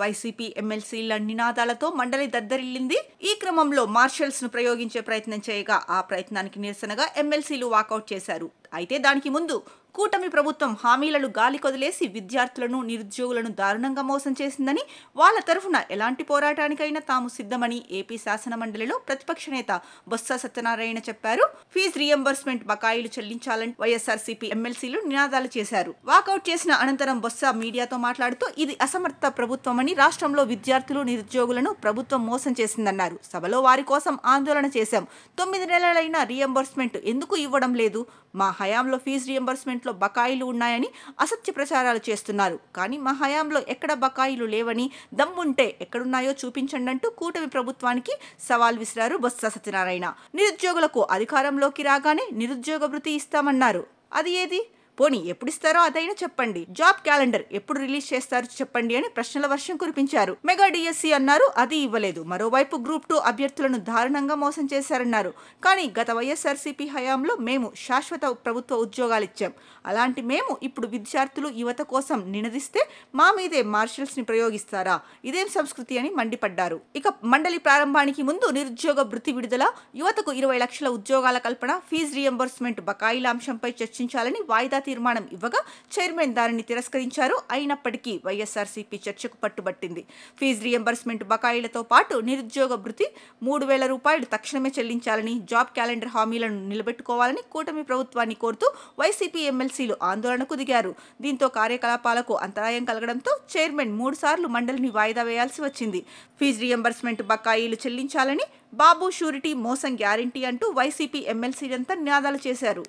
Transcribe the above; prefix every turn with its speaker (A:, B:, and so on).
A: YCP ఎమ్మెల్సీల నినాదాలతో మండలి దద్దరిల్లింది. ఈ క్రమంలో మార్షల్స్ ను ప్రయోగించే ప్రయత్నం చేయగా ఆ ప్రయత్నానికి నిరసనగా ఎమ్మెల్సీలు వాకౌట్ చేశారు. అయితే దానికి ముందు కూటమి ప్రభుత్వం హామీలను గాలి కొదిలేసి విద్యార్థులను, నిరుద్యోగులను దారుణంగా మోసం చేసిందని, వాళ్ల తరఫున ఎలాంటి పోరాటానికైనా తాము సిద్ధమని ఏపీ శాసన మండలిలో ప్రతిపక్ష నేత బొత్స సత్యనారాయణ చెప్పారు. ఫీజు రీయింబర్స్మెంట్ బకాయిలు చెల్లించాలని వైఎస్ఆర్సీపీ ఎమ్మెల్సీలు నినాదాలు చేశారు. వాకౌట్ చేసిన అనంతరం బొత్స మీడియాతో మాట్లాడుతూ ఇది అసమర్థ ప్రభుత్వమని, రాష్ట్రంలో విద్యార్థులు, నిరుద్యోగులను ప్రభుత్వం మోసం చేసిందన్నారు. సభలో వారి కోసం ఆందోళన చేశాం. 9 నెలలైన రీయింబర్స్మెంట్ ఎందుకు ఇవ్వడం లేదు? మా హయాంలో ఫీజు రీయింబర్స్మెంట్లో బకాయిలు ఉన్నాయని అసత్య ప్రచారాలు చేస్తున్నారు. కానీ మా హయాంలో ఎక్కడ బకాయిలు లేవని, దమ్ముంటే ఎక్కడున్నాయో చూపించండి అంటూ కూటమి ప్రభుత్వానికి సవాల్ విసిరారు బొత్స సత్యనారాయణ. నిరుద్యోగులకు అధికారంలోకి రాగానే నిరుద్యోగ భృతి ఇస్తామన్నారు. అది ఏది? పోనీ ఎప్పుడిస్తారో అదైనా చెప్పండి. జాబ్ క్యాలెండర్ ఎప్పుడు రిలీజ్ చేస్తారో చెప్పండి అని ప్రశ్నల వర్షం కురిపించారు. మెగా డిఎస్సి అన్నారు, అది ఇవ్వలేదు. మరోవైపు గ్రూప్ 2 అభ్యర్థులను దారుణంగా మోసం చేశారన్నారు. కానీ గత వైఎస్ఆర్సీపీ హయాంలో మేము శాశ్వత ప్రభుత్వ ఉద్యోగాలు ఇచ్చాం. అలాంటి మేము ఇప్పుడు విద్యార్థులు, యువత కోసం నినదిస్తే మా మీదే మార్షల్స్ ని ప్రయోగిస్తారా? ఇదేం సంస్కృతి అని మండిపడ్డారు. ఇక మండలి ప్రారంభానికి ముందు నిరుద్యోగ భృతి విడుదల, యువతకు 20 లక్షల ఉద్యోగాల కల్పన, ఫీజు రీయింబర్స్మెంట్ బకాయిల అంశంపై చర్చించాలని వాయిదా తీర్మానం ఇవ్వగా చైర్మన్ దానిని తిరస్కరించారు. అయినప్పటికీ వైఎస్ఆర్సీపీ చర్చకు పట్టుబట్టింది. ఫీజు రీయింబర్స్మెంట్ బకాయిలతో పాటు నిరుద్యోగ భృతి 3,000 రూపాయలు తక్షణమే చెల్లించాలని, జాబ్ క్యాలెండర్ హామీలను నిలబెట్టుకోవాలని కూటమి ప్రభుత్వాన్ని కోరుతూ వైసీపీ ఎమ్మెల్సీలు ఆందోళనకు దిగారు. దీంతో కార్యకలాపాలకు అంతరాయం కలగడంతో చైర్మన్ 3 సార్లు మండలిని వాయిదా వేయాల్సి వచ్చింది. ఫీజు రీయింబర్స్మెంట్ బకాయిలు చెల్లించాలని, బాబు షూరిటీ, మోసం గ్యారంటీ అంటూ వైసీపీ ఎమ్మెల్సీలంతా నినాదాలు చేశారు.